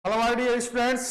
Hello my dear students,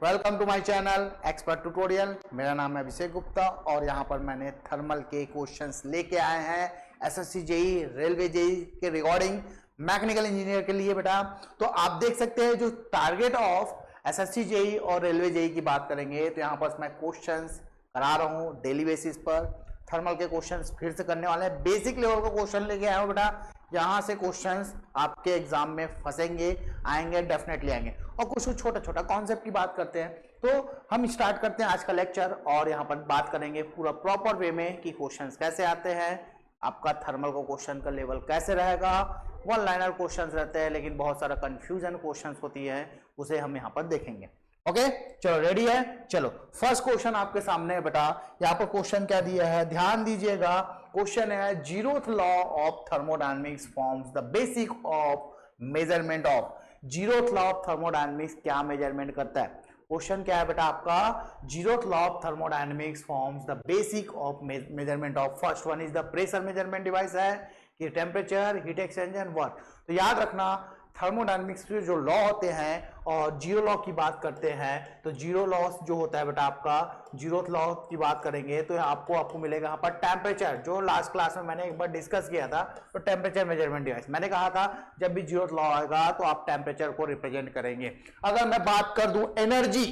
welcome to my channel expert tutorial. मेरा नाम है अभिषेक गुप्ता और यहाँ पर मैंने थर्मल के क्वेश्चंस लेके आए हैं एसएससी जेई, रेलवे जेई के रिगार्डिंग मैकेनिकल इंजीनियर के लिए बेटा। तो आप देख सकते हैं जो टारगेट ऑफ एसएससी जेई और रेलवे जेई की बात करेंगे तो यहाँ पर मैं क्वेश्चंस करा रहा हूँ डेली बेसिस पर। थर्मल के क्वेश्चंस फिर से करने वाले हैं, बेसिक लेवल का क्वेश्चन लेके आया हूँ बेटा। यहाँ से क्वेश्चंस आपके एग्जाम में फंसेंगे, आएंगे, डेफिनेटली आएंगे। और कुछ छोटा छोटा कॉन्सेप्ट की बात करते हैं तो हम स्टार्ट करते हैं आज का लेक्चर और यहाँ पर बात करेंगे पूरा प्रॉपर वे में कि क्वेश्चंस कैसे आते हैं, आपका थर्मल का क्वेश्चन का लेवल कैसे रहेगा। वन लाइनर क्वेश्चंस रहते हैं लेकिन बहुत सारा कंफ्यूजन क्वेश्चंस होती है, उसे हम यहाँ पर देखेंगे। ओके चलो रेडी है। चलो फर्स्ट क्वेश्चन आपके सामने है बेटा। यहाँ पर क्वेश्चन क्या दिया है, ध्यान दीजिएगा। क्वेश्चन है zeroth law of thermodynamics forms the basic of measurement of. Zeroth law of thermodynamics क्या मेजरमेंट करता है? क्वेश्चन क्या है बेटा आपका, zeroth law of thermodynamics forms the basic of measurement of. First one is the pressure measurement device है कि temperature, heat exchanger, work. तो याद रखना थर्मोडायनेमिक्स के जो लॉ होते हैं और जीरो लॉ की बात करते हैं तो जीरो लॉ जो होता है बेटा आपका, जीरोथ लॉ की बात करेंगे तो आपको मिलेगा यहाँ पर टेम्परेचर, जो लास्ट क्लास में मैंने एक बार डिस्कस किया था। तो टेम्परेचर मेजरमेंट डिवाइस मैंने कहा था जब भी जीरोथ लॉ आएगा तो आप टेम्परेचर को रिप्रेजेंट करेंगे। अगर मैं बात कर दूं एनर्जी,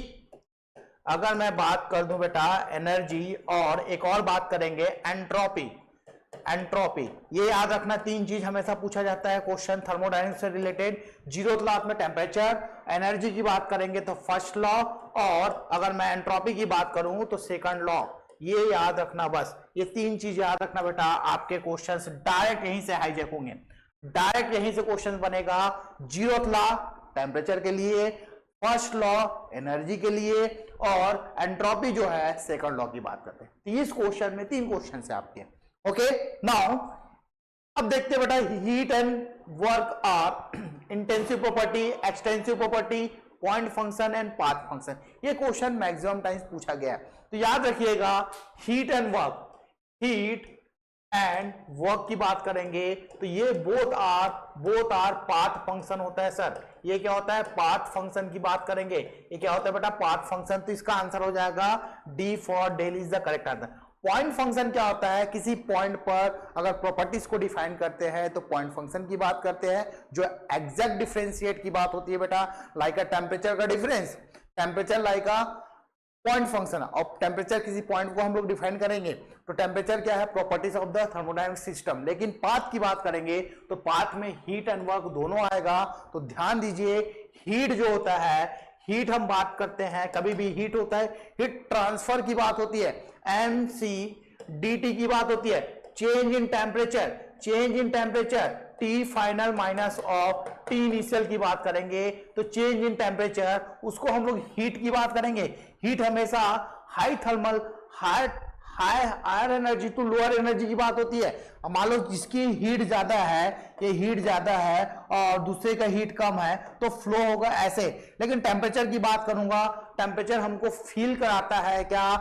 अगर मैं बात कर दूं बेटा एनर्जी, और एक और बात करेंगे एंट्रोपी। एंट्रोपी ये याद रखना, तीन चीज हमेशा पूछा जाता है क्वेश्चन थर्मोडायनेमिक्स से रिलेटेड। जीरोथ लॉ में टेम्परेचर, एनर्जी की बात करेंगे तो फर्स्ट लॉ, और अगर मैं एंट्रोपी की बात करूं तो सेकंड लॉ। ये याद रखना, बस ये तीन चीज याद रखना बेटा। आपके क्वेश्चंस डायरेक्ट यहीं से हाईजैक होंगे, डायरेक्ट यहीं से क्वेश्चन बनेगा। जीरोथ लॉ टेम्परेचर के लिए, फर्स्ट लॉ एनर्जी के लिए, और एंट्रोपी जो है सेकंड लॉ की बात करते हैं। इस क्वेश्चन में तीन क्वेश्चन है आपके। ओके नाउ अब देखते हैं बेटा, heat and work are intensive property, extensive property, point function and path function. ये क्वेश्चन मैक्सिमम टाइम्स पूछा गया है तो याद रखिएगा। Heat and work, heat and work की बात करेंगे तो ये बोथ आर पाथ फंक्शन होता है सर। ये क्या होता है, पाथ फंक्शन की बात करेंगे। ये क्या होता है बेटा, पाथ फंक्शन। तो इसका आंसर हो जाएगा D for del is the correct answer. Point function क्या होता है, किसी पॉइंट पर अगर प्रॉपर्टीज को डिफाइन करते हैं तो पॉइंट फंक्शन की बात करते हैं। जो एग्जैक्ट डिफरेंशिएट की बात होती है बेटा, लाइक अ टेम्परेचर का difference, temperature like a point function. और टेम्परेचर किसी पॉइंट को हम लोग डिफाइन करेंगे तो टेम्परेचर क्या है, properties of the thermodynamic system. लेकिन पाथ की बात करेंगे तो पाथ में हीट एंड वर्क दोनों आएगा। तो ध्यान दीजिए, हीट जो होता है, हीट हम बात करते हैं, कभी भी हीट होता है, हीट ट्रांसफर की बात होती है, mc/dt की बात होती है। Change in temperature, change in temperature T final minus of T initial की बात करेंगे तो चेंज इन टेम्परेचर, उसको हम लोग हीट की बात करेंगे। हीट हमेशा high thermal, higher energy to lower energy की बात होती है। मान लो जिसकी हीट ज्यादा है, ये हीट ज्यादा है और दूसरे का हीट कम है तो फ्लो होगा ऐसे। लेकिन टेम्परेचर की बात करूंगा, टेम्परेचर हमको फील कराता है क्या,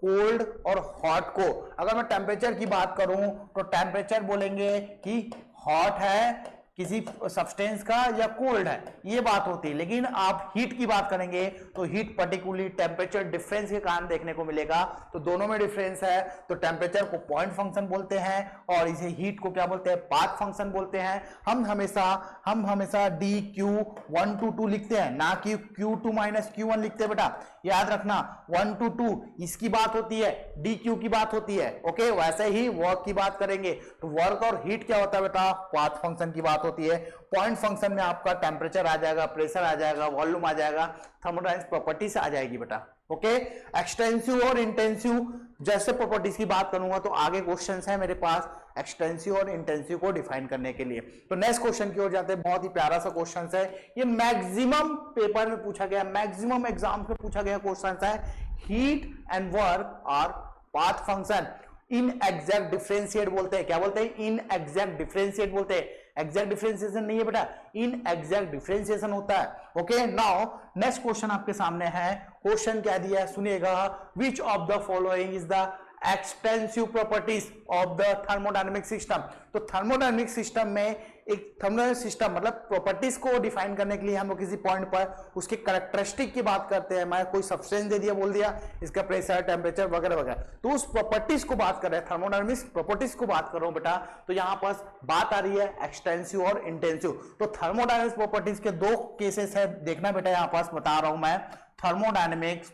कोल्ड और हॉट को। अगर मैं टेम्परेचर की बात करूं तो टेम्परेचर बोलेंगे कि हॉट है किसी सब्सटेंस का या कोल्ड है, ये बात होती है। लेकिन आप हीट की बात करेंगे तो हीट पर्टिकुलरली टेम्परेचर डिफरेंस के कारण देखने को मिलेगा। तो दोनों में डिफरेंस है। तो टेम्परेचर को पॉइंट फंक्शन बोलते हैं और इसे हीट को क्या बोलते हैं, पाथ फंक्शन बोलते हैं। हम हमेशा dq1 to 2 लिखते हैं, ना कि q2 - q1 लिखते हैं बेटा। याद रखना 1 to 2 इसकी बात होती है, dq की बात होती है। ओके वैसे ही वर्क की बात करेंगे तो वर्क और हीट क्या होता है बेटा, पाथ फंक्शन की बात होती है। पॉइंट फंक्शन में आपका टेम्परेचर आ जाएगा, प्रेशर आ जाएगा, वॉल्यूम आ जाएगा, थर्मोडायनेमिक्स प्रॉपर्टीज आ जाएगी बेटा। ओके एक्सटेंसिव और इंटेंसिव जैसे प्रॉपर्टीज की बात करूंगा तो आगे क्वेश्चंस है मेरे पास एक्सटेंसिव और इंटेंसिव को डिफाइन करने के लिए। तो नेक्स्ट क्वेश्चन की ओर जाते हैं। बहुत ही प्यारा सा क्वेश्चन है, ये मैक्सिमम पेपर में पूछा गया, मैक्सिमम एग्जाम्स में पूछा गया क्वेश्चन है। Heat and work our path function in exact differentiate बोलते हैं। क्या बोलते हैं, इन एग्जैक्ट डिफरेंशिएट बोलते हैं। एग्जैक्ट डिफरेंशिएशन नहीं है बेटा, इन एग्जैक्ट डिफरेंशिएशन होता है। ओके नाउ नेक्स्ट क्वेश्चन आपके सामने है। क्वेश्चन क्या दिया है सुनिएगा, which of the following is the extensive properties of the thermodynamic system. तो थर्मोडायनेमिक सिस्टम में एक थर्मोडायनेमिक सिस्टम मतलब प्रॉपर्टीज को डिफाइन करने के लिए हम लोग किसी पॉइंट पर उसके कैरेक्टरिस्टिक की बात करते हैं। मैं कोई सब्सटेंस दे दिया, बोल दिया इसका प्रेशर, टेम्परेचर वगैरह वगैरह, तो उस प्रॉपर्टीज को बात कर रहे हैं, थर्मोडायनेमिक प्रॉपर्टीज को बात कर रहा हूं बेटा। तो यहां पर बात आ रही है एक्सटेंसिव और इंटेंसिव। तो थर्मोडायनेमिक प्रॉपर्टीज के दो केसेस है, देखना बेटा यहां पास बता रहा हूं मैं। थर्मोडायनेमिक्स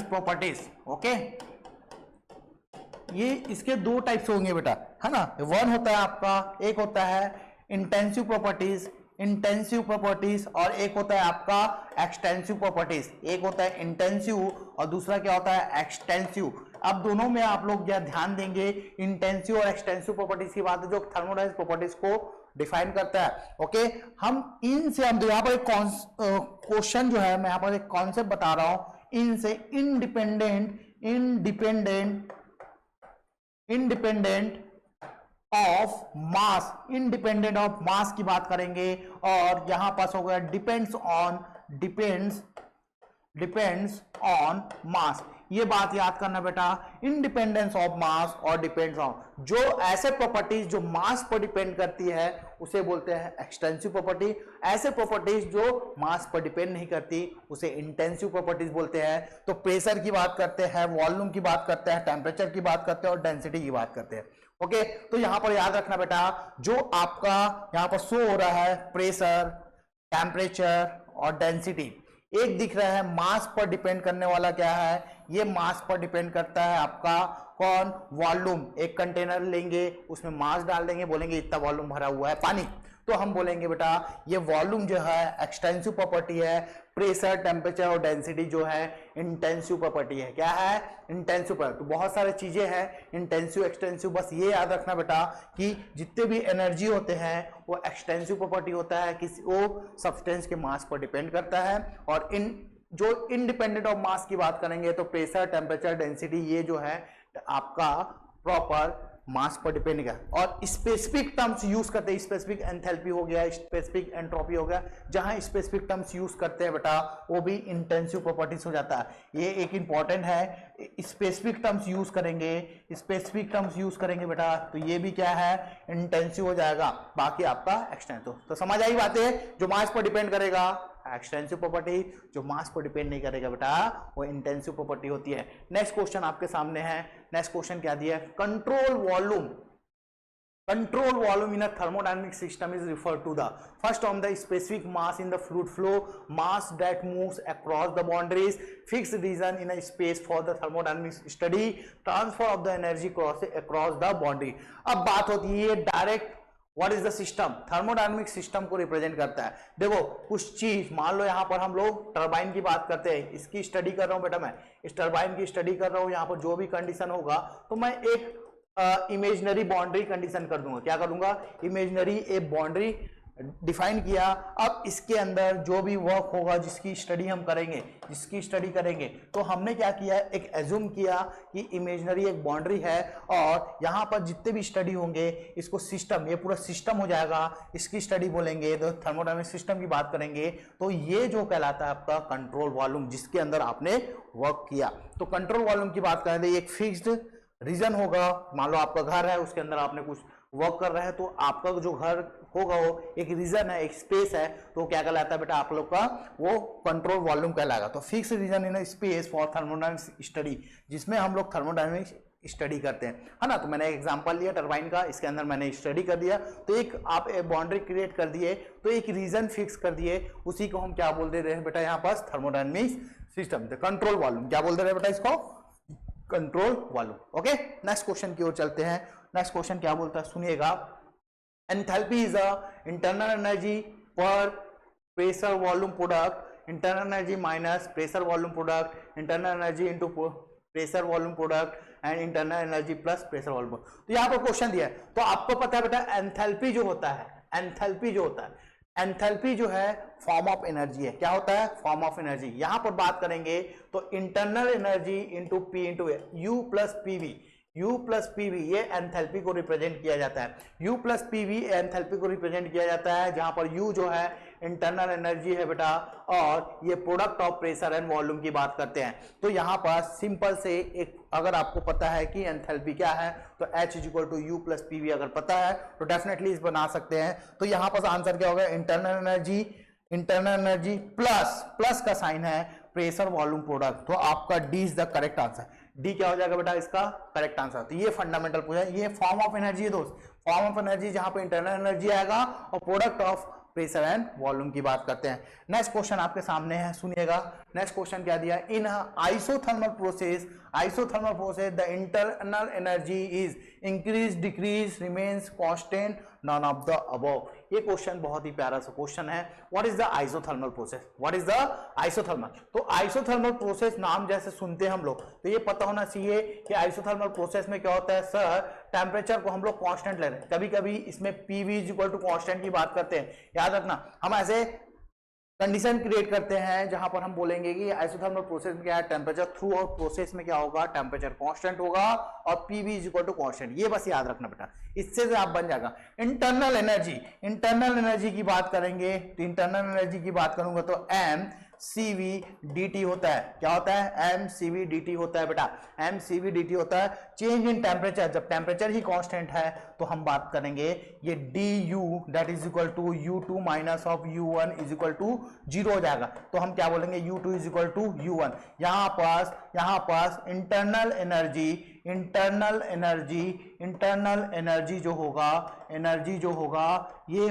प्रॉपर्टीज, ओके, ये इसके दो टाइप्स होंगे बेटा, है ना। वन होता है आपका, एक होता है इंटेंसिव प्रॉपर्टीज, और एक होता है आपका एक्सटेंसिव प्रॉपर्टीज। एक होता है इंटेंसिव और दूसरा क्या होता है एक्सटेंसिव। अब दोनों में आप लोग क्या ध्यान देंगे, इंटेंसिव और एक्सटेंसिव प्रॉपर्टीज की बात है जो थर्मोडायनेमिक प्रॉपर्टीज को डिफाइन करता है। ओके, हम इनसे हम यहाँ पर एक क्वेश्चन जो है, मैं यहाँ पर एक कॉन्सेप्ट बता रहा हूं, इनसे इंडिपेंडेंट ऑफ मास की बात करेंगे। और यहां पास हो गया डिपेंड्स ऑन मास। ये बात याद करना बेटा, इंडिपेंडेंस ऑफ मास और डिपेंड्स ऑन, जो ऐसे प्रॉपर्टीज जो मास पर डिपेंड करती है उसे बोलते हैं एक्सटेंसिव प्रॉपर्टी। ऐसे प्रॉपर्टीज जो मास पर डिपेंड नहीं करती उसे इंटेंसिव प्रॉपर्टीज बोलते हैं। तो प्रेशर की बात करते हैं, वॉल्यूम की बात करते हैं, टेम्परेचर की बात करते हैं और डेंसिटी की बात करते हैं। ओके, तो यहां पर याद रखना बेटा, जो आपका यहां पर शो हो रहा है प्रेशर, टेम्परेचर और डेंसिटी, एक दिख रहा है मास पर डिपेंड करने वाला क्या है, ये मास पर डिपेंड करता है आपका कौन, वॉल्यूम। एक कंटेनर लेंगे, उसमें मास डाल देंगे, बोलेंगे इतना वॉल्यूम भरा हुआ है पानी, तो हम बोलेंगे बेटा ये वॉल्यूम जो है एक्सटेंसिव प्रॉपर्टी है, प्रेशर, टेम्परेचर और डेंसिटी जो है इंटेंसिव प्रॉपर्टी है। क्या है, इंटेंसिव प्रॉपर्टी। तो बहुत सारी चीजें हैं इंटेंसिव, एक्सटेंसिव, बस ये याद रखना बेटा कि जितने भी एनर्जी होते हैं वो एक्सटेंसिव प्रॉपर्टी होता है, किसी वो सब्सटेंस के मास पर डिपेंड करता है। और जो इंडिपेंडेंट ऑफ मास की बात करेंगे तो प्रेशर, टेम्परेचर, डेंसिटी, ये जो है आपका प्रॉपर मास पर डिपेंड है। और स्पेसिफिक टर्म्स यूज करते हैं, स्पेसिफिक एंथैल्पी हो गया, स्पेसिफिक एंट्रोपी हो गया, जहां स्पेसिफिक टर्म्स यूज करते हैं बेटा वो भी इंटेंसिव प्रॉपर्टीज हो जाता है। ये एक इंपॉर्टेंट है, स्पेसिफिक टर्म्स यूज करेंगे बेटा, तो ये भी क्या है इंटेंसिव हो जाएगा, बाकी आपका एक्सटेंसिव। तो समझ आई बातें, जो मास पर डिपेंड करेगा एक्सटेंसिव प्रॉपर्टी, जो मास पर डिपेंड नहीं करेगा बेटा वो इंटेंसिव प्रॉपर्टी होती है। नेक्स्ट क्वेश्चन आपके सामने है, नेक्स्ट क्वेश्चन क्या दिया है, control volume in a thermodynamic system is referred to the first on the specific mass in the fluid flow, mass that moves across the boundaries, fixed region in a space for the thermodynamic study, transfer of the energy across the boundary। अब बात होती है direct what is the system, thermodynamic system को represent करता है। देखो कुछ चीज मान लो, यहां पर हम लोग टरबाइन की बात करते हैं, इसकी स्टडी कर रहा हूं बेटा, मैं इस टरबाइन की स्टडी कर रहा हूं, यहां पर जो भी कंडीशन होगा तो मैं एक इमेजिनरी बाउंड्री कंडीशन कर दूंगा। क्या करूंगा, इमेजिनरी ए बाउंड्री डिफाइन किया। अब इसके अंदर जो भी वर्क होगा, जिसकी स्टडी करेंगे, तो हमने क्या किया, एक एज्यूम किया कि इमेजिनरी एक बाउंड्री है और यहां पर जितने भी स्टडी होंगे इसको सिस्टम, ये पूरा सिस्टम हो जाएगा, इसकी स्टडी बोलेंगे। तो थर्मोडायनेमिक सिस्टम की बात करेंगे तो ये जो कहलाता है आपका कंट्रोल वॉल्यूम, जिसके अंदर आपने वर्क किया। तो कंट्रोल वॉल्यूम की बात करें तो एक फिक्स्ड रीजन होगा, मान लो आपका घर है, उसके अंदर आपने कुछ वर्क कर रहे हैं, तो आपका जो घर होगा वो एक रीजन है, एक स्पेस है, तो क्या कहलाता है बेटा आप लोग का वो कंट्रोल वॉल्यूम कहलाएगा। तो fix region in space for thermodynamic study, जिसमें हम लोग थर्मोडायनेमिक स्टडी करते हैं, है ना। तो मैंने एक एग्जांपल लिया टरबाइन का, इसके अंदर मैंने स्टडी कर दिया, तो एक आप बाउंड्री क्रिएट कर दिए, तो एक रीजन फिक्स कर दिए, उसी को हम क्या बोल दे रहे हैं बेटा यहाँ पास थर्मोडायनेमिक सिस्टम, कंट्रोल वॉल्यूम। क्या बोल दे रहे हैं बेटा इसको, control volume. Okay, next question की ओर चलते हैं। नेक्स्ट क्वेश्चन क्या बोलता है सुनिएगा, enthalpy is a internal energy per pressure volume product, internal energy minus pressure volume product, internal energy into pressure volume product and internal energy plus pressure volume. तो यहाँ पर क्वेश्चन दिया है, तो आपको पता है बेटा एंथैल्पी जो होता है, एंथैल्पी जो है फॉर्म ऑफ एनर्जी है। क्या होता है, फॉर्म ऑफ एनर्जी। यहां पर बात करेंगे तो internal energy into P into you plus PV, U plus PV ये एंथैल्पी को रिप्रेजेंट किया जाता है, U प्लस पीवी एंथैल्पी को रिप्रेजेंट किया जाता है, जहां पर U जो है इंटरनल एनर्जी है बेटा, और ये product of pressure and volume की बात करते हैं। तो यहाँ पर सिंपल से एक, अगर आपको पता है कि एंथैल्पी क्या है तो H is equal to U plus PV अगर पता है तो डेफिनेटली इस बना सकते हैं। तो यहाँ पर आंसर क्या होगा, इंटरनल एनर्जी प्लस का साइन है प्रेशर वॉल्यूम प्रोडक्ट, तो आपका D is the correct answer. D क्या हो जाएगा बेटा इसका करेक्ट आंसर। तो ये फंडामेंटल पूछा, ये फॉर्म ऑफ एनर्जी है दोस्त, फॉर्म ऑफ एनर्जी जहां पे इंटरनल एनर्जी आएगा और product of pressure and volume की बात करते हैं। नेक्स्ट क्वेश्चन आपके सामने है, सुनिएगा। नेक्स्ट क्वेश्चन क्या दिया, in isothermal process the internal energy is increase, decrease, remains constant, none of the above. ये क्वेश्चन बहुत ही प्यारा सा क्वेश्चन है। What is the isothermal process, what is the isothermal. तो आइसोथर्मल प्रोसेस नाम जैसे सुनते हैं हम लोग तो ये पता होना चाहिए कि आइसोथर्मल प्रोसेस में क्या होता है। सर टेम्परेचर को हम लोग कांस्टेंट ले रहे हैं, कभी कभी इसमें PV is equal to constant की बात करते हैं, याद रखना। हम ऐसे कंडीशन क्रिएट करते हैं जहां पर हम बोलेंगे कि आइसोथर्मल प्रोसेस में क्या है, टेम्परेचर थ्रू आउट प्रोसेस में क्या होगा, टेम्परेचर कांस्टेंट होगा और PV is equal to constant, ये बस याद रखना बेटा, इससे आप बन जाएगा। इंटरनल एनर्जी की बात करेंगे तो इंटरनल एनर्जी की बात करूंगा तो एम CV dt होता है, क्या होता है, एम CV dt होता है बेटा, एम CV dt होता है चेंज इन टेम्परेचर। जब टेम्परेचर ही कांस्टेंट है तो हम बात करेंगे ये du that is equal to U2 minus of U1 is equal to 0 हो जाएगा। तो हम क्या बोलेंगे, U2 is equal to U1। यहाँ पास इंटरनल एनर्जी जो होगा ये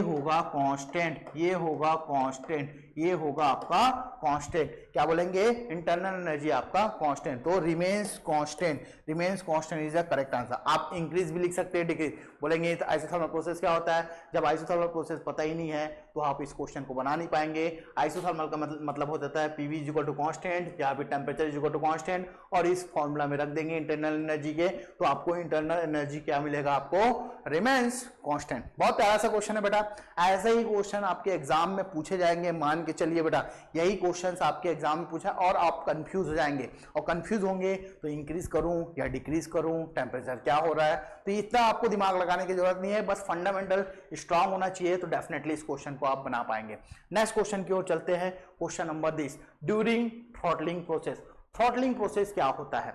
होगा आपका कांस्टेंट। क्या बोलेंगे, इंटरनल एनर्जी आपका कांस्टेंट, तो remains constant is the correct answer. आप इंक्रीज भी लिख सकते हैं, डिक्रीज बोलेंगे। तो आइसोथर्मल प्रोसेस क्या होता है, जब आइसोथर्मल प्रोसेस पता ही नहीं है तो आप इस क्वेश्चन को बना नहीं पाएंगे। आइसोथर्मल का मतलब हो जाता है PV is equal to constant, यहाँ पे temperature is equal to constant, और इस फॉर्मूला में रख देंगे इंटरनल एनर्जी के, तो आपको इंटरनल एनर्जी क्या मिलेगा, आपको रिमेन्स कांस्टेंट। बहुत प्यारा सा क्वेश्चन है बेटा, ऐसे ही क्वेश्चन आपके एग्जाम में पूछे जाएंगे, मान के चलिए बेटा यही क्वेश्चन आपके एग्जाम में पूछा और आप कंफ्यूज हो जाएंगे, और कंफ्यूज होंगे तो इंक्रीज करूं या डिक्रीज करूं, टेम्परेचर क्या हो रहा है, तो इतना आपको दिमाग लगाने की जरूरत नहीं है, बस फंडामेंटल स्ट्रांग होना चाहिए, तो डेफिनेटली इस क्वेश्चन को आप बना पाएंगे। नेक्स्ट क्वेश्चन की ओर चलते हैं, question number 20, during throttling process. Throttling process क्या होता है,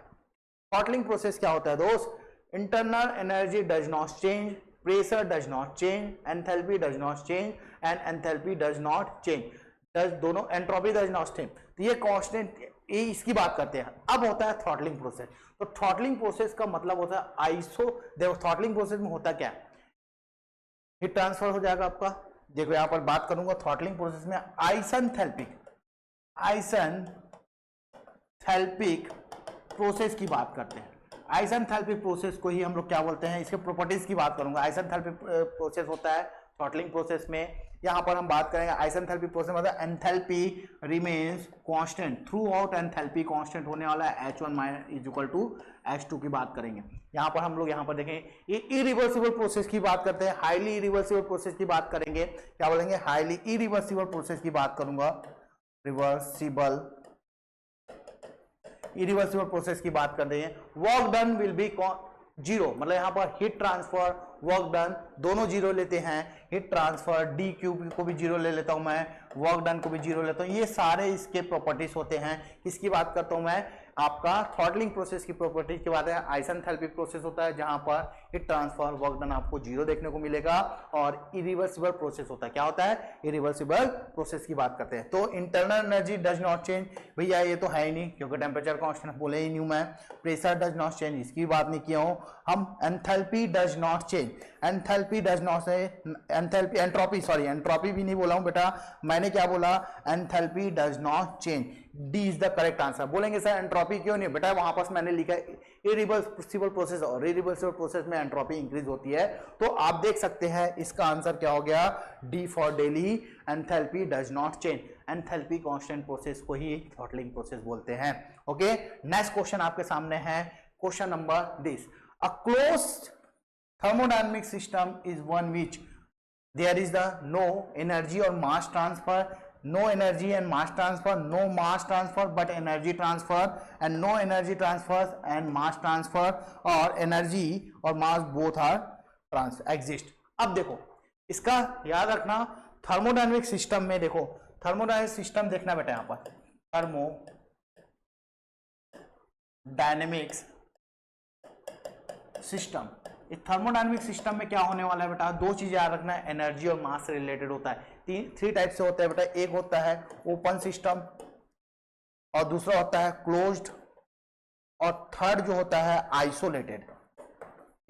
थ्रॉटलिंग प्रोसेस क्या होता है दोस्त, internal energy does not change, pressure does not change, enthalpy does not change and enthalpy does not change, दोनों एंट्रोपी डज नॉट चेंज, तो ये कांस्टेंट, ये इसकी बात करते हैं। अब होता है थ्रॉटलिंग प्रोसेस। तो थ्रॉटलिंग प्रोसेस का मतलब होता है देखो थ्रॉटलिंग प्रोसेस में होता क्या है, हीट ट्रांसफर हो जाएगा आपका। देखो यहां पर बात करूंगा थ्रॉटलिंग प्रोसेस में आइसेंथैल्पिक प्रोसेस की बात करते हैं। आइसेंथैल्पिक प्रोसेस को ही हम लोग क्या बोलते हैं, इसके प्रॉपर्टीज की बात करूंगा। आइसेंथैल्पिक प्रोसेस होता है थ्रॉटलिंग प्रोसेस में, यहां पर हम बात करेंगे आइसेंथैल्पिक प्रोसेस मतलब enthalpy remains constant, through out enthalpy constant होने वाला है H1 is equal to H2 की बात करेंगे। यहां पर हम लोग यहां पर देखें ये इरिवर्सिबल प्रोसेस की बात करते हैं, हाईली इरिवर्सिबल प्रोसेस की बात करेंगे। क्या बोलेंगे, हाईली इरिवर्सिबल प्रोसेस की बात करूंगा, इरिवर्सिबल प्रोसेस की बात कर रहे हैं। Work done will be zero, मतलब यहां पर हीट ट्रांसफर, वर्क डन दोनों जीरो लेते हैं, हीट ट्रांसफर डी क्यू को भी जीरो ले लेता हूं मैं, वर्क डन को भी जीरो लेता हूं, ये सारे इसके प्रॉपर्टीज होते हैं। किसकी बात करता हूं मैं, आपका थ्रॉटलिंग प्रोसेस की प्रॉपर्टीज की बात है। आइसेंथैल्पिक प्रोसेस होता है जहां पर हीट ट्रांसफर, वर्क डन आपको जीरो देखने को मिलेगा, और इरिवर्सिबल प्रोसेस होता है, क्या होता है, इरिवर्सिबल प्रोसेस की बात करते हैं। तो internal energy does not change, भैया ये तो है ही नहीं क्योंकि टेम्परेचर कांस्टेंट बोले ही नहीं मैं। प्रेशर डज नॉट चेंज, इसकी बात नहीं किया हूं हम। Enthalpy does not change, entropy भी नहीं बोला हूं बेटा, मैंने क्या बोला, enthalpy does not change, D is the correct answer. बोलेंगे सर एंट्रोपी क्यों नहीं, बेटा वहां पर मैंने लिखा है इरिवर्सिबल प्रोसेस, और इरिवर्सिबल प्रोसेस में एंट्रोपी इंक्रीज होती है, तो आप देख सकते हैं इसका आंसर क्या हो गया, D for daily, enthalpy does not change. Enthalpy constant process को ही थ्रॉटलिंग प्रोसेस बोलते हैं। ओके, नेक्स्ट क्वेश्चन आपके सामने है, question number 20, a closed thermodynamic system is one which there is the no energy or mass transfer, no energy and mass transfer, no mass transfer but energy transfer, and no energy transfer and mass transfer, और energy और mass both are exist. अब देखो इसका याद रखना, thermodynamic system में देखो, thermodynamic system देखना बेटा, यहां पर थर्मोडायनेमिक्स सिस्टम, इस थर्मोडायनेमिक सिस्टम में क्या होने वाला है बेटा, दो चीजें याद रखना है, एनर्जी और मास से रिलेटेड होता है। थ्री टाइप से होता है बेटा, एक होता है ओपन सिस्टम, और दूसरा होता है क्लोज्ड, और थर्ड जो होता है आइसोलेटेड।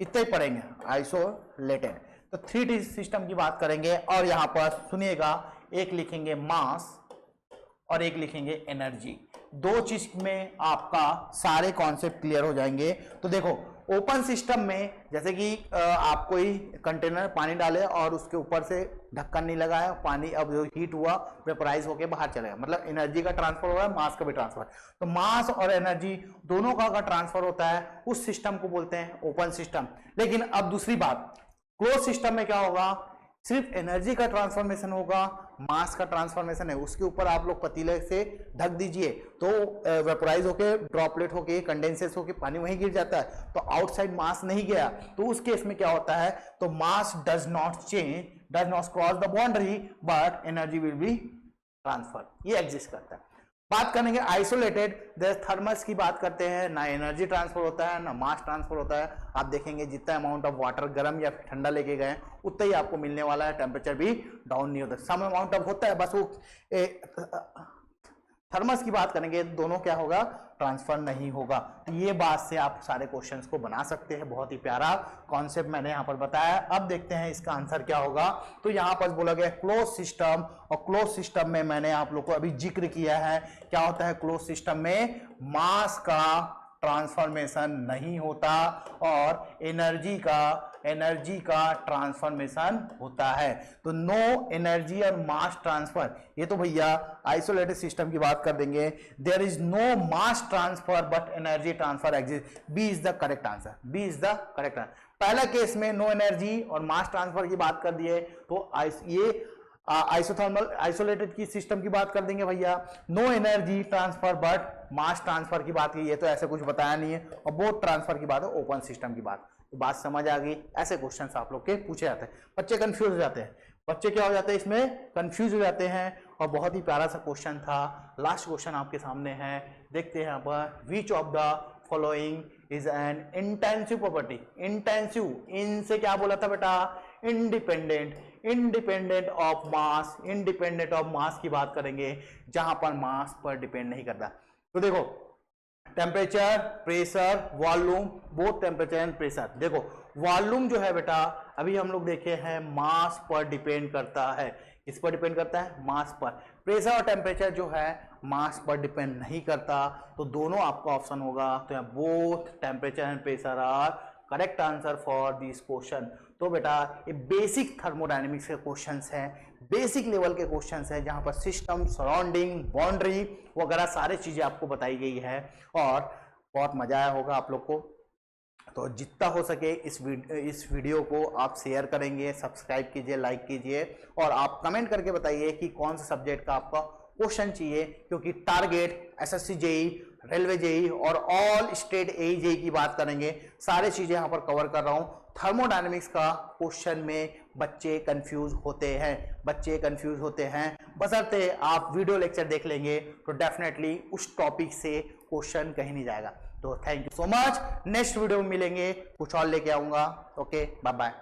इतना ही पढ़ेंगे, आइसोलेटेड। तो थ्री सिस्टम की बात करेंगे, और यहां पर सुनिएगा, एक लिखेंगे मास और एक लिखेंगे एनर्जी। दो चीज में आपका सारे कॉन्सेप्ट क्लियर हो जाएंगे। तो देखो ओपन सिस्टम में जैसे कि आप कोई कंटेनर पानी डाले और उसके ऊपर से ढक्कन नहीं लगाया, पानी अब जो हीट हुआ वेपराइज होकर बाहर चलेगा, मतलब एनर्जी का ट्रांसफर हो रहा है, मास का भी ट्रांसफर। तो मास और एनर्जी दोनों का अगर ट्रांसफर होता है, उस सिस्टम को बोलते हैं ओपन सिस्टम। लेकिन अब दूसरी बात, क्लोज सिस्टम में क्या होगा, सिर्फ एनर्जी का ट्रांसफॉर्मेशन होगा, मास का ट्रांसफॉर्मेशन है, उसके ऊपर आप लोग पतीले से ढक दीजिए तो वेपोराइज होके, ड्रॉपलेट होके, कंडेंसेस होके पानी वहीं गिर जाता है, तो आउटसाइड मास नहीं गया। तो उस केस में क्या होता है, तो mass does not change, does not cross the boundary, but energy will be transfer, ये एग्जिस्ट करता है। बात करेंगे आइसोलेटेड, थर्मस की बात करते हैं, ना एनर्जी ट्रांसफर होता है ना मास ट्रांसफर होता है। आप देखेंगे जितना अमाउंट ऑफ वाटर गर्म या ठंडा लेके गए उतना ही आपको मिलने वाला है, टेम्परेचर भी डाउन नहीं होता, सम अमाउंट ऑफ होता है, बस वो थर्मस की बात करेंगे, दोनों क्या होगा, ट्रांसफर नहीं होगा। तो ये बात से आप सारे क्वेश्चंस को बना सकते हैं, बहुत ही प्यारा कॉन्सेप्ट मैंने यहां पर बताया। अब देखते हैं इसका आंसर क्या होगा। तो यहां पर बोला गया क्लोज सिस्टम, और क्लोज सिस्टम में मैंने आप लोग को अभी जिक्र किया है, क्या होता है क्लोज सिस्टम में, मास का ट्रांसफॉर्मेशन नहीं होता और एनर्जी का ट्रांसफॉर्मेशन होता है। तो नो एनर्जी और मास ट्रांसफर, ये तो भैया आइसोलेटेड सिस्टम की बात कर देंगे। There is no mass transfer but energy transfer exist, B is the correct answer, B is the correct answer. पहला केस में नो एनर्जी और मास ट्रांसफर की बात कर दिए, तो ये आइसोथर्मल आइसोलेटेड की सिस्टम की बात कर देंगे भैया, no energy transfer but mass transfer की बात की, ये तो ऐसे कुछ बताया नहीं है, और बोथ ट्रांसफर की बात है, ओपन सिस्टम की बात। तो बात समझ आ गई। ऐसे क्वेश्चंस आप लोग के पूछे जाते हैं, बच्चे कंफ्यूज हो जाते हैं, बच्चे क्या हो जाते हैं इसमें, कंफ्यूज हो जाते हैं। और बहुत ही प्यारा सा क्वेश्चन था। लास्ट क्वेश्चन आपके सामने है, देखते हैं यहाँ पर, which of the following is an intensive property. Intensive, इनसे क्या बोला था बेटा, independent of mass, independent of mass की बात करेंगे, जहां पर मास पर डिपेंड नहीं करता। तो देखो temperature, pressure, volume, both temperature and pressure. देखो वॉल्यूम जो है बेटा, अभी हम लोग देखे हैं, मास पर डिपेंड करता है। किस पर डिपेंड करता है, मास पर। प्रेशर और टेम्परेचर जो है मास पर डिपेंड नहीं करता, तो दोनों आपका ऑप्शन होगा। तो यहाँ both temperature and pressure are correct answer for this question. तो बेटा ये बेसिक थर्मोडायनेमिक्स के क्वेश्चंस हैं, बेसिक लेवल के क्वेश्चंस हैं, जहां पर सिस्टम, सराउंडिंग, बाउंड्री वगैरह सारी चीजें आपको बताई गई है, और बहुत मजा आया होगा आप लोग को। तो जितना हो सके इस वीडियो को आप शेयर करेंगे, सब्सक्राइब कीजिए, लाइक कीजिए, और आप कमेंट करके बताइए कि कौन सा सब्जेक्ट का आपका क्वेश्चन चाहिए, क्योंकि target SSC JE, railway JE और ऑल स्टेट एई जेई की बात करेंगे, सारे चीजें यहां पर कवर कर रहा हूं। थर्मोडायनेमिक्स का क्वेश्चन में बच्चे कंफ्यूज होते हैं, बशर्ते आप वीडियो लेक्चर देख लेंगे तो डेफिनेटली उस टॉपिक से क्वेश्चन कहीं नहीं जाएगा। तो thank you so much, next video में मिलेंगे, कुछ और लेके आऊंगा। Okay, bye bye.